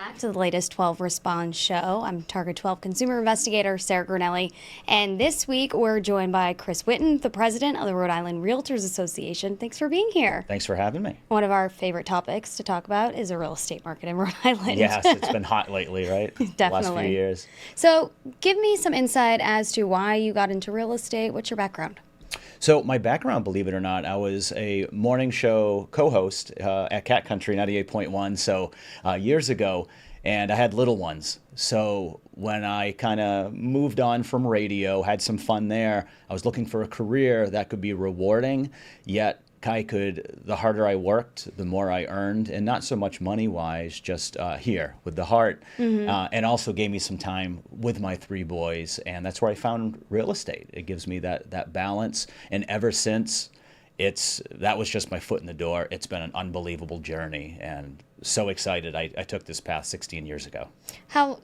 back to the latest 12 Response show. I'm Target 12 consumer investigator Sarah Granelli, and this week we're joined by Chris Whitten, the president of the Rhode Island Realtors Association. Thanks for being here. Thanks for having me. One of our favorite topics to talk about is the real estate market in Rhode Island. Yes, it's been hot lately, right? Definitely. The last few years. So give me some insight as to why you got into real estate. What's your background? So my background, believe it or not, I was a morning show co-host at Cat Country 98.1 years ago, and I had little ones. So when I kind of moved on from radio, had some fun there, I was looking for a career that could be rewarding, yet the harder I worked, the more I earned, and not so much money-wise, just here with the heart, and also gave me some time with my three boys, and that's where I found real estate. It gives me that balance, and ever since, that was just my foot in the door. It's been an unbelievable journey, and so excited. I took this path 16 years ago.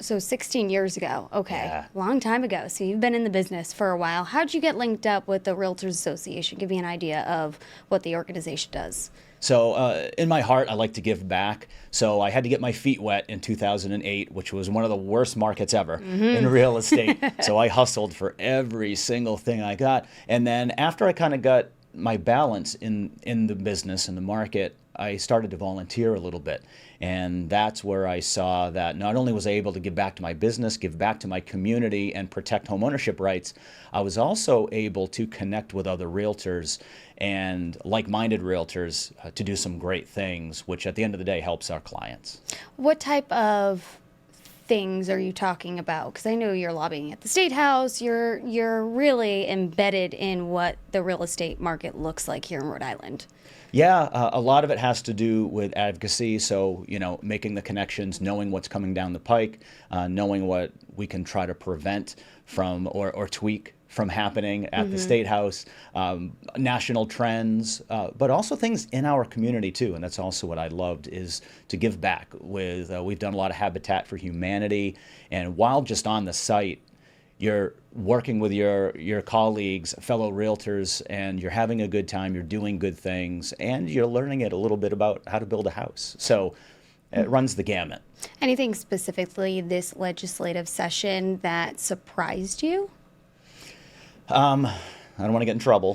So 16 years ago, okay, Yeah. Long time ago. So you've been in the business for a while. How'd you get linked up with the Realtors Association? Give me an idea of what the organization does. So in my heart, I like to give back. So I had to get my feet wet in 2008, which was one of the worst markets ever in real estate. So I hustled for every single thing I got. And then after I kind of got my balance in the business and the market, I started to volunteer a little bit. And that's where I saw that not only was I able to give back to my business, give back to my community, and protect homeownership rights, I was also able to connect with other realtors and like-minded realtors to do some great things, which at the end of the day helps our clients. What type of things are you talking about? Because I know you're lobbying at the State House. You're really embedded in what the real estate market looks like here in Rhode Island. Yeah, a lot of it has to do with advocacy. So, making the connections, knowing what's coming down the pike, knowing what we can try to prevent from or tweak from happening at the State House, national trends, but also things in our community too. And that's also what I loved, is to give back with, we've done a lot of Habitat for Humanity. And while just on the site, you're working with your colleagues, fellow realtors, and you're having a good time, you're doing good things, and you're learning a little bit about how to build a house. So it runs the gamut. Anything specifically this legislative session that surprised you? I don't want to get in trouble,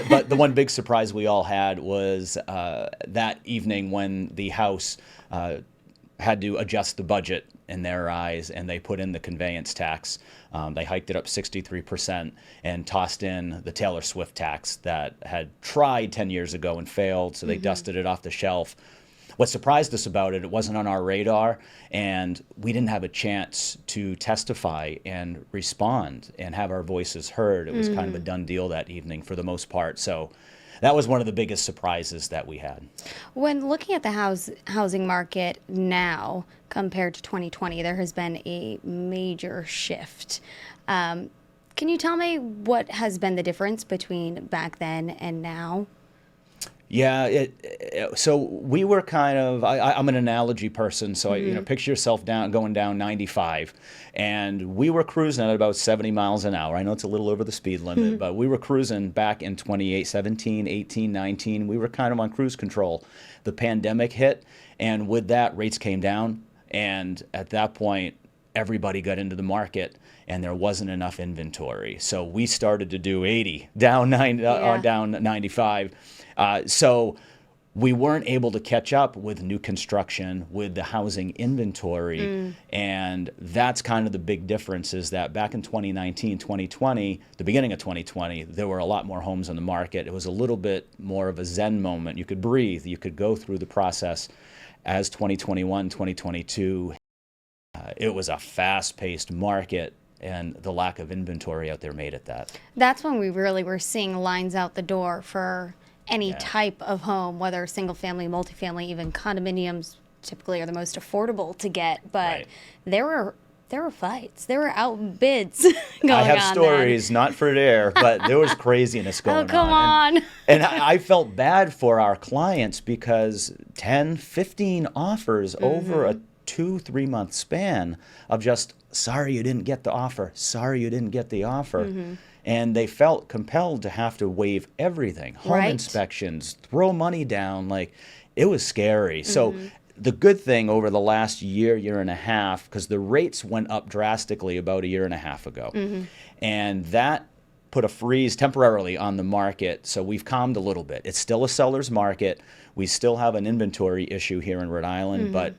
but the one big surprise we all had was that evening when the House had to adjust the budget in their eyes, and they put in the conveyance tax. They hiked it up 63% and tossed in the Taylor Swift tax that had tried 10 years ago and failed, so they dusted it off the shelf. What surprised us about it wasn't on our radar, and we didn't have a chance to testify and respond and have our voices heard. It was kind of a done deal that evening for the most part. So that was one of the biggest surprises that we had. When looking at the housing market now compared to 2020, there has been a major shift. Can you tell me what has been the difference between back then and now? Yeah, so we were kind of, I'm an analogy person, so picture yourself going down 95, and we were cruising at about 70 miles an hour. I know it's a little over the speed limit, but we were cruising back in 17, 18, 19. We were kind of on cruise control. The pandemic hit, and with that, rates came down, and at that point, everybody got into the market, and there wasn't enough inventory. So we started to do 80, down 95. So we weren't able to catch up with new construction, with the housing inventory. And that's kind of the big difference, is that back in 2019, 2020, the beginning of 2020, there were a lot more homes on the market. It was a little bit more of a Zen moment. You could breathe. You could go through the process. As 2021, 2022, it was a fast-paced market, and the lack of inventory out there made it that. That's when we really were seeing lines out the door for any type of home, whether single family, multifamily, even condominiums typically are the most affordable to get. But there were fights. There were outbids going on. I have stories, not for air, but there was craziness going on. Oh, come on. And I felt bad for our clients, because 10, 15 offers over a 2-3 month span of just, sorry you didn't get the offer, sorry you didn't get the offer. And they felt compelled to have to waive everything, home inspections, throw money down. Like, it was scary. So the good thing over the last year and a half, because the rates went up drastically about a year and a half ago, and that put a freeze temporarily on the market. So we've calmed a little bit. It's still a seller's market. We still have an inventory issue here in Rhode Island, but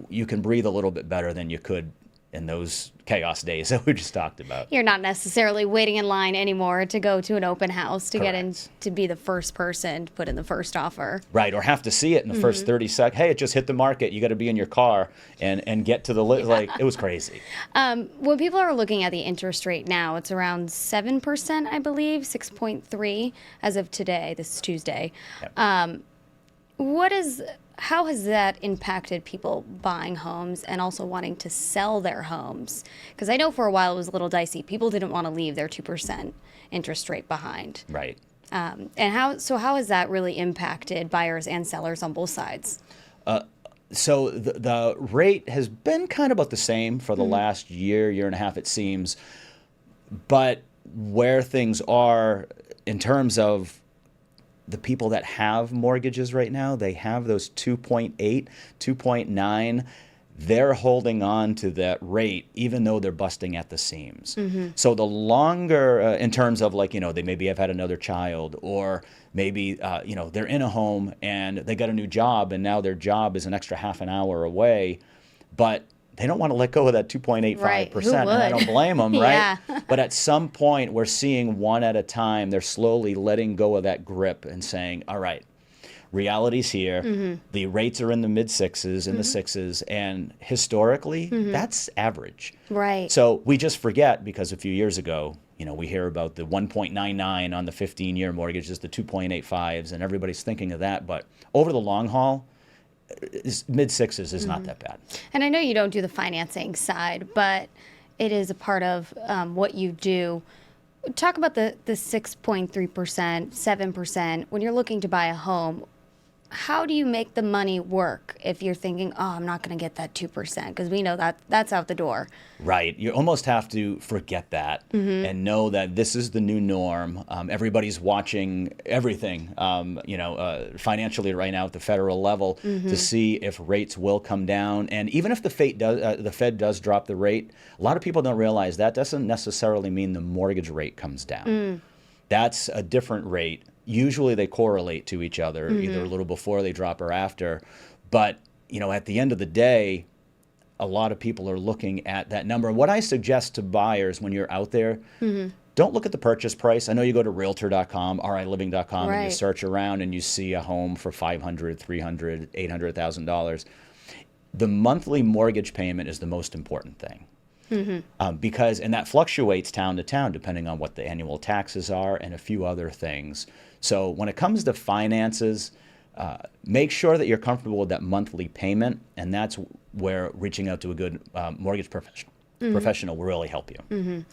you can breathe a little bit better than you could in those chaos days that we just talked about. You're not necessarily waiting in line anymore to go to an open house to Correct. get in to be the first person to put in the first offer. Right, or have to see it in the first 30 seconds. Hey, it just hit the market. You got to be in your car and get to the list. Like, it was crazy. When people are looking at the interest rate now, it's around 7%, I believe, 6.3 as of today. This is Tuesday. Yep. How has that impacted people buying homes and also wanting to sell their homes? Because I know for a while it was a little dicey. People didn't want to leave their 2% interest rate behind. Right. And how has that really impacted buyers and sellers on both sides? So the rate has been kind of about the same for the last year and a half, it seems. But where things are in terms of the people that have mortgages right now, they have those 2.8, 2.9. They're holding on to that rate even though they're busting at the seams. So the longer, in terms of like, they maybe have had another child, or maybe, they're in a home and they got a new job and now their job is an extra half an hour away, but they don't want to let go of that 2.85%. Right. Who would? And I don't blame them, right? Yeah. But at some point, we're seeing one at a time. They're slowly letting go of that grip and saying, all right, reality's here. The rates are in the mid-sixes, in the sixes, and historically, that's average. Right. So we just forget, because a few years ago, we hear about the 1.99 on the 15-year mortgages, the 2.85s, and everybody's thinking of that. But over the long haul, mid-sixes is not that bad. And I know you don't do the financing side, but it is a part of what you do. Talk about the 6.3%, 7%. When you're looking to buy a home, how do you make the money work if you're thinking, oh, I'm not going to get that 2%? Because we know that that's out the door. Right. You almost have to forget that and know that this is the new norm. Everybody's watching everything, financially right now at the federal level to see if rates will come down. And even if the Fed does drop the rate, a lot of people don't realize that doesn't necessarily mean the mortgage rate comes down. That's a different rate. Usually they correlate to each other, either a little before they drop or after. But, at the end of the day, a lot of people are looking at that number. And what I suggest to buyers when you're out there, don't look at the purchase price. I know you go to Realtor.com, RILiving.com, and you search around and you see a home for $500,000, $300,000, $800,000. The monthly mortgage payment is the most important thing. Because that fluctuates town to town depending on what the annual taxes are and a few other things. So when it comes to finances, make sure that you're comfortable with that monthly payment, and that's where reaching out to a good mortgage professional will really help you.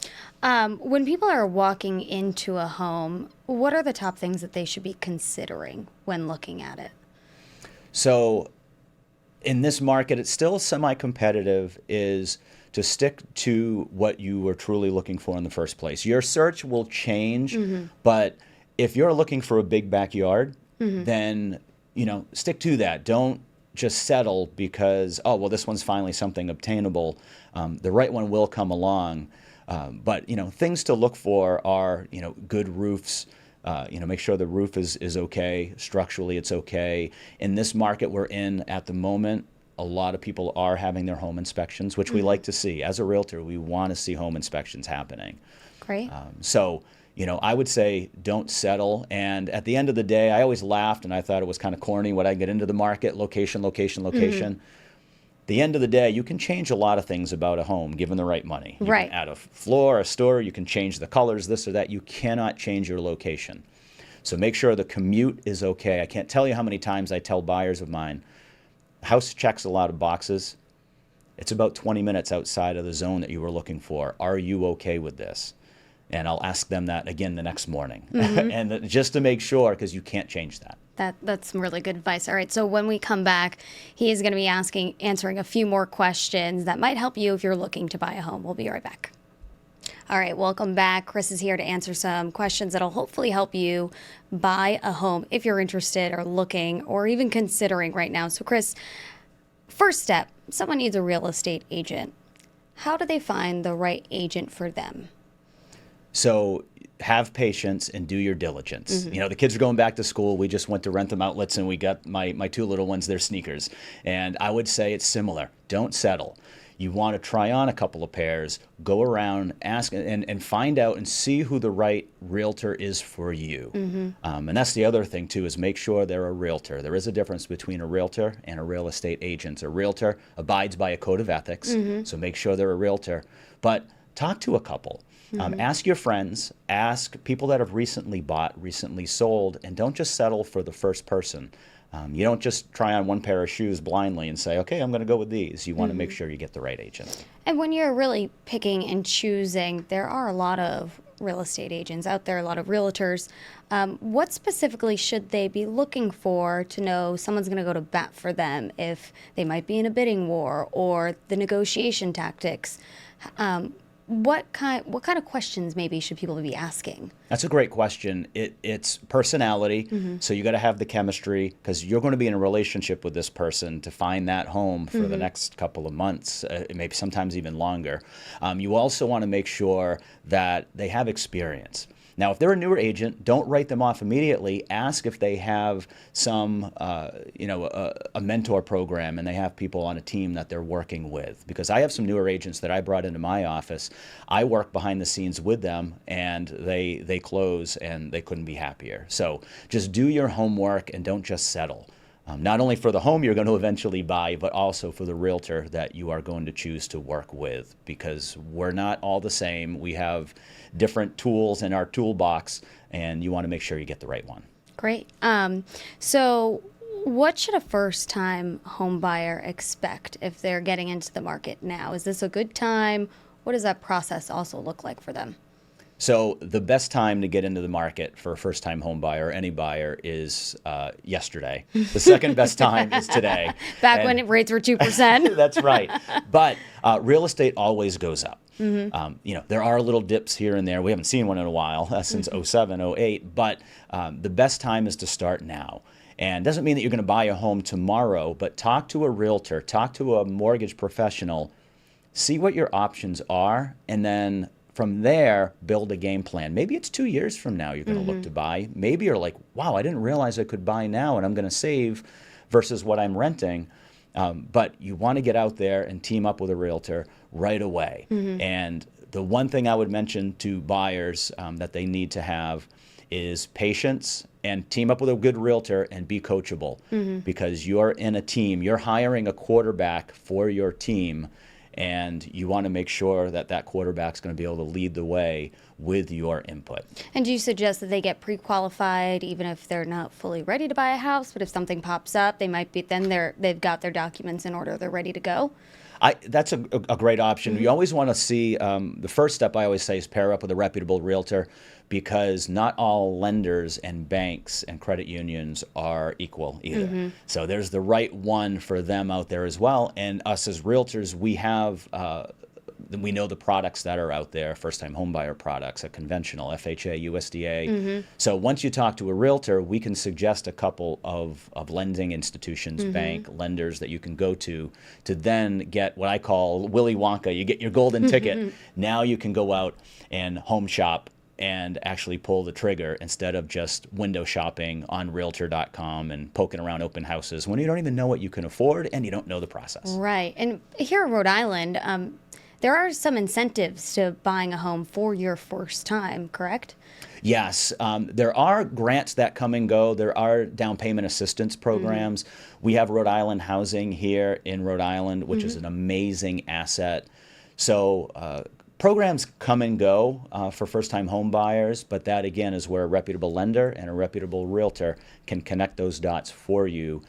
When people are walking into a home, what are the top things that they should be considering when looking at it? So in this market, it's still semi-competitive, is to stick to what you were truly looking for in the first place. Your search will change, but if you're looking for a big backyard, then, stick to that. Don't just settle because, this one's finally something obtainable. The right one will come along. But, things to look for are, good roofs. Make sure the roof is okay. Structurally, it's okay. In this market we're in at the moment, a lot of people are having their home inspections, which we like to see. As a realtor, we want to see home inspections happening. Great. I would say don't settle. And at the end of the day, I always laughed and I thought it was kind of corny when I get into the market, location. The end of the day, you can change a lot of things about a home given the right money. You can add a floor, a store, you can change the colors, this or that. You cannot change your location. So make sure the commute is okay. I can't tell you how many times I tell buyers of mine, house checks a lot of boxes. It's about 20 minutes outside of the zone that you were looking for. Are you okay with this? And I'll ask them that again the next morning. And just to make sure, because you can't change that. That's some really good advice. All right, so when we come back, he is going to be answering a few more questions that might help you if you're looking to buy a home. We'll be right back. All right, welcome back. Chris is here to answer some questions that'll hopefully help you buy a home if you're interested or looking or even considering right now. So Chris, first step, someone needs a real estate agent. How do they find the right agent for them? So have patience and do your diligence. You know, the kids are going back to school. We just went to Rentham Outlets and we got my two little ones their sneakers. And I would say it's similar. Don't settle. You want to try on a couple of pairs, go around, ask, and find out and see who the right realtor is for you. And that's the other thing, too, is make sure they're a realtor. There is a difference between a realtor and a real estate agent. A realtor abides by a code of ethics, so make sure they're a realtor. But talk to a couple. Ask your friends, ask people that have recently bought, recently sold, and don't just settle for the first person. You don't just try on one pair of shoes blindly and say, okay, I'm going to go with these. You want to make sure you get the right agent. And when you're really picking and choosing, there are a lot of real estate agents out there, a lot of realtors. What specifically should they be looking for to know someone's going to go to bat for them if they might be in a bidding war or the negotiation tactics? What kind of questions maybe should people be asking? That's a great question. It's personality. So you got to have the chemistry because you're going to be in a relationship with this person to find that home for the next couple of months, maybe sometimes even longer. You also want to make sure that they have experience. Now, if they're a newer agent, don't write them off immediately. Ask if they have some, a mentor program and they have people on a team that they're working with. Because I have some newer agents that I brought into my office. I work behind the scenes with them, and they close, and they couldn't be happier. So just do your homework and don't just settle. Not only for the home you're going to eventually buy, but also for the realtor that you are going to choose to work with, because we're not all the same. We have different tools in our toolbox, and you want to make sure you get the right one. Great. So what should a first-time home buyer expect if they're getting into the market now? Is this a good time? What does that process also look like for them? So the best time to get into the market for a first-time home buyer, any buyer, is yesterday. The second best time is today. Back when rates were 2%. That's right. But real estate always goes up. There are little dips here and there. We haven't seen one in a while, since 07, 08. But the best time is to start now. And doesn't mean that you're going to buy a home tomorrow, but talk to a realtor, talk to a mortgage professional, see what your options are, and then from there, build a game plan. Maybe it's 2 years from now you're going to look to buy. Maybe you're like, wow, I didn't realize I could buy now and I'm going to save versus what I'm renting. But you want to get out there and team up with a realtor right away. And the one thing I would mention to buyers that they need to have is patience and team up with a good realtor and be coachable, because you're in a team. You're hiring a quarterback for your team. And you want to make sure that that quarterback's going to be able to lead the way with your input. And do you suggest that they get pre-qualified even if they're not fully ready to buy a house, but if something pops up, they might be, then they've got their documents in order, they're ready to go? That's a great option. You always want to see, the first step I always say is pair up with a reputable realtor, because not all lenders and banks and credit unions are equal either. So there's the right one for them out there as well. And us as realtors, we know the products that are out there, first-time homebuyer products, a conventional, FHA, USDA. So once you talk to a realtor, we can suggest a couple of lending institutions, bank lenders that you can go to then get what I call Willy Wonka. You get your golden ticket. Now you can go out and home shop and actually pull the trigger instead of just window shopping on Realtor.com and poking around open houses when you don't even know what you can afford and you don't know the process. Right. And here in Rhode Island, there are some incentives to buying a home for your first time, correct? Yes. There are grants that come and go. There are down payment assistance programs. We have Rhode Island Housing here in Rhode Island, which is an amazing asset. So programs come and go for first-time home buyers, but that, again, is where a reputable lender and a reputable realtor can connect those dots for you,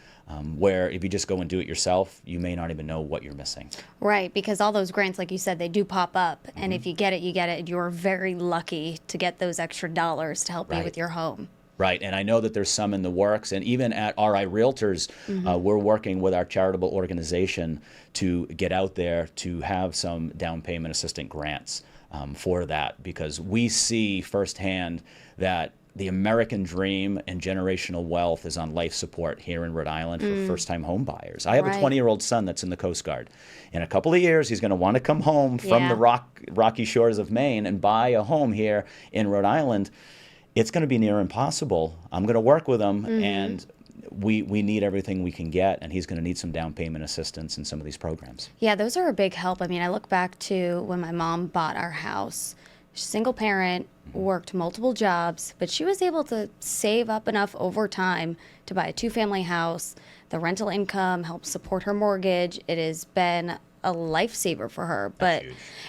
where if you just go and do it yourself, you may not even know what you're missing. Right, because all those grants, like you said, they do pop up, and if you get it, you get it. You're very lucky to get those extra dollars to help you with your home. Right, and I know that there's some in the works, and even at RI Realtors, we're working with our charitable organization to get out there to have some down payment assistant grants for that, because we see firsthand that the American dream and generational wealth is on life support here in Rhode Island for first-time home buyers. I have a 20-year-old son that's in the Coast Guard. In a couple of years, he's going to want to come home from the rocky shores of Maine and buy a home here in Rhode Island. It's going to be near impossible. I'm going to work with him, and we need everything we can get, and he's going to need some down payment assistance in some of these programs. Yeah, those are a big help. I mean, I look back to when my mom bought our house. Single parent, worked multiple jobs, but she was able to save up enough over time to buy a 2-family house. The rental income helped support her mortgage. It has been a lifesaver for her. But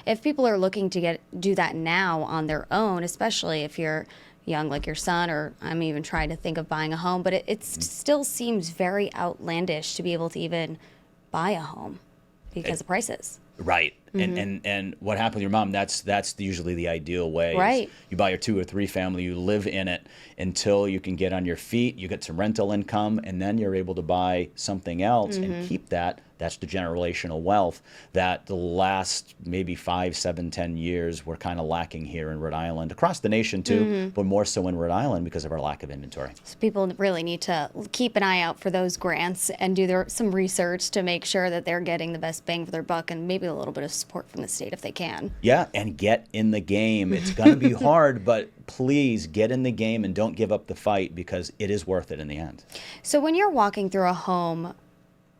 if people are looking to do that now on their own, especially if you're young like your son, or I'm even trying to think of buying a home, but it still seems very outlandish to be able to even buy a home because of prices. Right. And what happened with your mom, that's usually the ideal way. Right. You buy your 2 or 3 family, you live in it until you can get on your feet, you get some rental income, and then you're able to buy something else and keep that. That's the generational wealth that the last maybe 5, 7, 10 years we're kind of lacking here in Rhode Island, across the nation too, but more so in Rhode Island because of our lack of inventory. So people really need to keep an eye out for those grants and do some research to make sure that they're getting the best bang for their buck, and maybe a little bit of support from the state if they can. Yeah, and get in the game. It's going to be hard, but please get in the game and don't give up the fight, because it is worth it in the end. So when you're walking through a home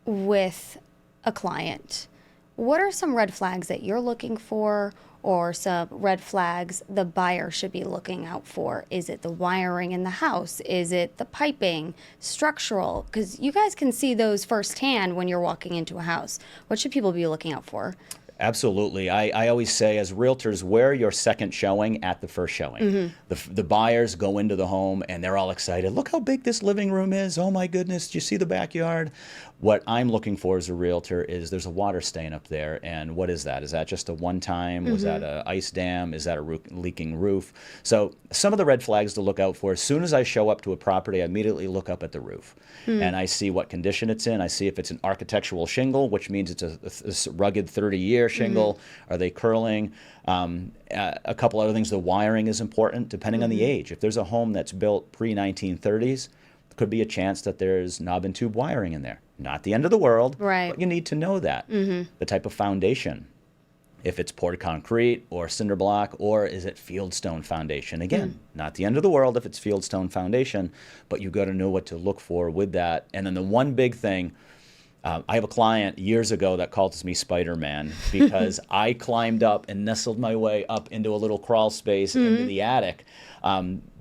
with a client, what are some red flags that you're looking for, or some red flags the buyer should be looking out for? Is it the wiring in the house? Is it the piping, structural? Because you guys can see those firsthand when you're walking into a house. What should people be looking out for? Absolutely. I always say, as realtors, we're your second showing at the first showing. The buyers go into the home and they're all excited. Look how big this living room is. Oh my goodness, do you see the backyard? What I'm looking for as a realtor is there's a water stain up there. And what is that? Is that just a one-time? Was that an ice dam? Is that a leaking roof? So some of the red flags to look out for: as soon as I show up to a property, I immediately look up at the roof. And I see what condition it's in. I see if it's an architectural shingle, which means it's a rugged 30-year shingle. Are they curling? A couple other things. The wiring is important depending on the age. If there's a home that's built pre-1930s, there could be a chance that there's knob and tube wiring in there. Not the end of the world, right? But you need to know that. The type of foundation. If it's poured concrete or cinder block, or is it fieldstone foundation? Again, not the end of the world if it's fieldstone foundation, but you've got to know what to look for with that. And then the one big thing, I have a client years ago that calls me Spider-Man because I climbed up and nestled my way up into a little crawl space into the attic,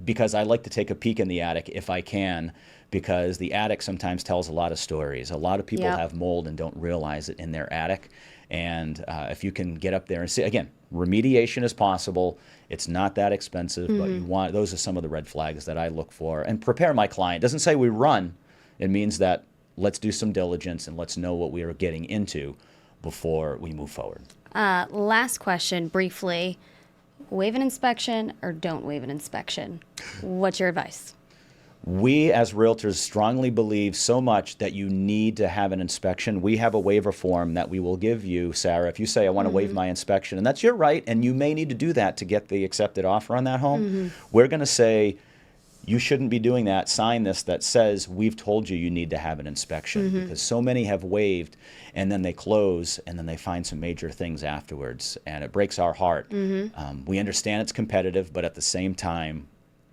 because I like to take a peek in the attic if I can, because the attic sometimes tells a lot of stories. A lot of people have mold and don't realize it in their attic. And if you can get up there and see, again, remediation is possible. It's not that expensive, but those are some of the red flags that I look for and prepare my client. It doesn't say we run. It means that let's do some diligence and let's know what we are getting into before we move forward. Last question, briefly. Waive an inspection or don't waive an inspection? What's your advice? We as realtors strongly believe so much that you need to have an inspection. We have a waiver form that we will give you, Sarah. If you say, I want to waive my inspection, and that's your right, and you may need to do that to get the accepted offer on that home, we're going to say, you shouldn't be doing that. Sign this that says, we've told you you need to have an inspection, because so many have waived and then they close and then they find some major things afterwards, and it breaks our heart. We understand it's competitive, but at the same time,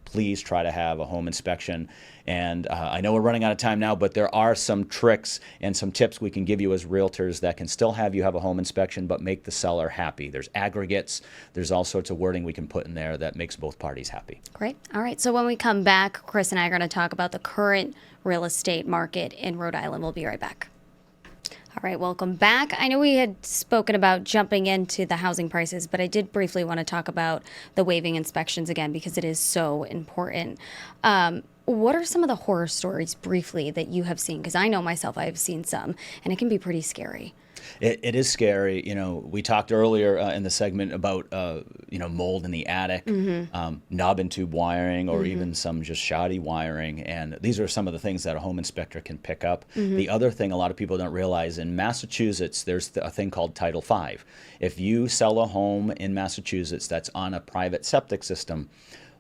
please try to have a home inspection. And I know we're running out of time now, but there are some tricks and some tips we can give you as realtors that can still have you have a home inspection but make the seller happy. There's aggregates. There's all sorts of wording we can put in there that makes both parties happy. Great. All right. So when we come back, Chris and I are going to talk about the current real estate market in Rhode Island. We'll be right back. All right, welcome back. I know we had spoken about jumping into the housing prices, but I did briefly want to talk about the waiving inspections again because it is so important. What are some of the horror stories briefly that you have seen? Because I know myself, I've seen some, and it can be pretty scary. It is scary. You know, we talked earlier in the segment about, mold in the attic, knob and tube wiring, or even some just shoddy wiring. And these are some of the things that a home inspector can pick up. The other thing a lot of people don't realize, in Massachusetts, there's a thing called Title V. If you sell a home in Massachusetts that's on a private septic system,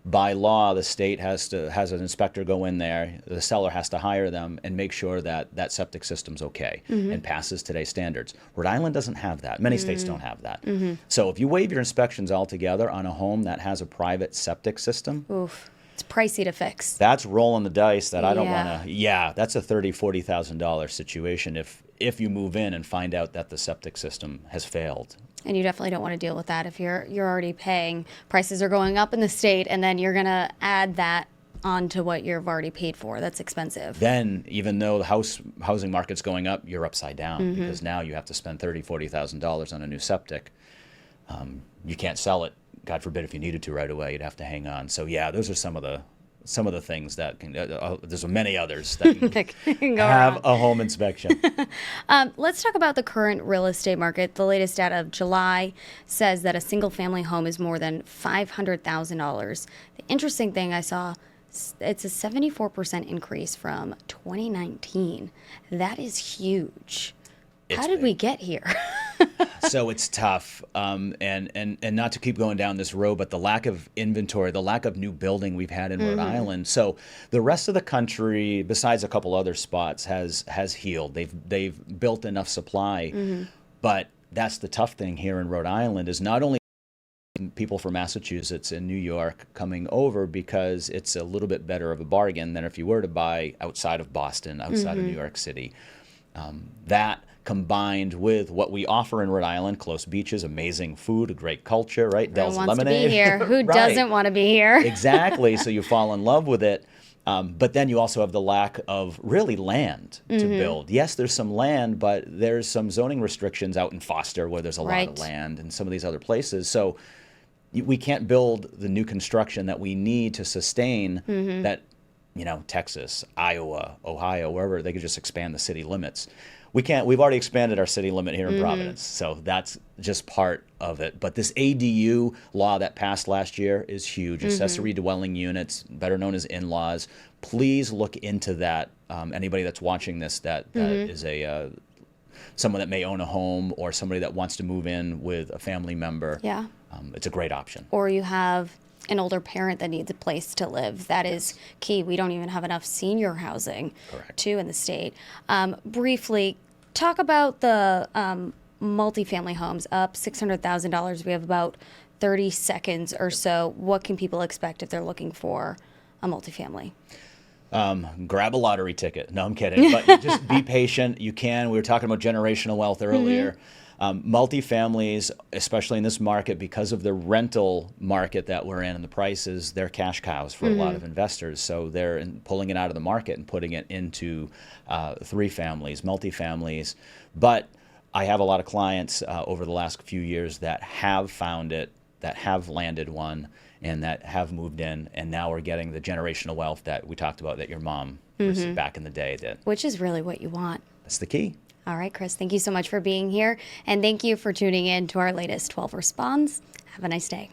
by law, the state has an inspector go in there. The seller has to hire them and make sure that that septic system's okay and passes today's standards. Rhode Island doesn't have that. Many states don't have that. So if you waive your inspections altogether on a home that has a private septic system, Oof. It's pricey to fix. that's rolling the dice that I don't Yeah. want to. Yeah, that's a $30,000-$40,000 situation if you move in and find out that the septic system has failed. And you definitely don't want to deal with that if you're already paying. Prices are going up in the state, and then you're going to add that onto what you've already paid for. That's expensive. Then, even though the housing market's going up, you're upside down because now you have to spend $30,000-$40,000 on a new septic. You can't sell it. God forbid if you needed to right away, you'd have to hang on. So yeah, those are some of the things that can. There's many others that can That can go have wrong. a home inspection. Let's talk about the current real estate market. The latest data of July says that a single family home is more than $500,000. The interesting thing I saw, it's a 74% increase from 2019. That is huge. How It's did big. we get here? So it's tough, and not to keep going down this road, but the lack of inventory, the lack of new building we've had in Rhode Island. So the rest of the country, besides a couple other spots, has healed. They've built enough supply, but that's the tough thing here in Rhode Island is not only people from Massachusetts and New York coming over because it's a little bit better of a bargain than if you were to buy outside of Boston, outside of New York City. That combined with what we offer in Rhode Island, close beaches, amazing food, a great culture, right? Who Dell's wants Lemonade. to be here? Who Right. doesn't want to be here? Exactly. So you fall in love with it. But then you also have the lack of really land to build. Yes, there's some land, but there's some zoning restrictions out in Foster where there's a lot Right. of land and some of these other places. So we can't build the new construction that we need to sustain that, Texas, Iowa, Ohio, wherever, they could just expand the city limits. We can't. We've already expanded our city limit here in Providence, so that's just part of it. But this ADU law that passed last year is huge. Accessory dwelling units, better known as in-laws. Please look into that. Anybody that's watching this that is someone that may own a home or somebody that wants to move in with a family member. Yeah. It's a great option. Or you have an older parent that needs a place to live. That is key. We don't even have enough senior housing, Correct. too, in the state. Briefly, talk about the multifamily homes, up $600,000. We have about 30 seconds or so. What can people expect if they're looking for a multifamily? Grab a lottery ticket. No, I'm kidding. But just be patient. You can. We were talking about generational wealth earlier. Multifamilies, especially in this market, because of the rental market that we're in and the prices, they're cash cows for a lot of investors. So they're pulling it out of the market and putting it into three families, multifamilies. But I have a lot of clients over the last few years that have found it, that have landed one, and that have moved in, and now we're getting the generational wealth that we talked about that your mom received back in the day. Which is really what you want. That's the key. All right, Chris, thank you so much for being here. And thank you for tuning in to our latest 12 Responds. Have a nice day.